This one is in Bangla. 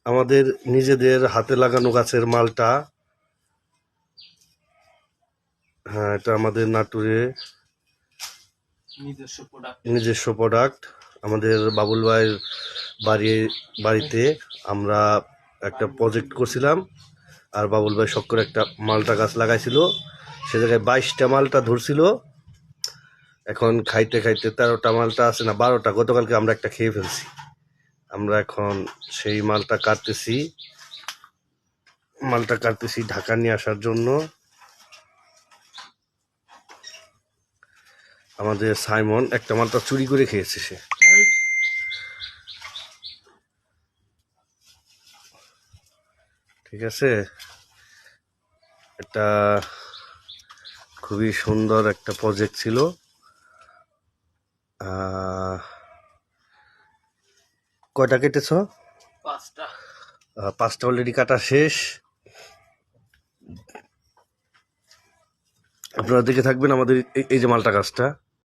আমাদের নিজেদের হাতে লাগানো গাছের মালটা। হ্যাঁ, এটা আমাদের নাটোরে নিজস্ব প্রোডাক্ট। আমাদের বাবুল ভাইয়ের বাড়িতে আমরা একটা প্রজেক্ট করছিলাম, আর বাবুল ভাই শখ করে একটা মালটা গাছ লাগাইছিল। সে জায়গায় 22টা মালটা ধরছিল। এখন খাইতে খাইতে 13টা মালটা আছে না 12টা, গতকালকে আমরা একটা খেয়ে ফেলছি। আমরা এখন সেই মালটা কাটতেছি ঢাকা নিয়ে আসার জন্য। আমাদের সাইমন একটা মালটা চুরি করে খেয়েছে সে। ঠিক আছে, এটা খুবই সুন্দর একটা প্রজেক্ট ছিল। কয়টা কেটেছ? 5টা অলরেডি কাটা শেষ। আপনারা দেখে থাকবেন আমাদের এই যে মালটা গাছটা।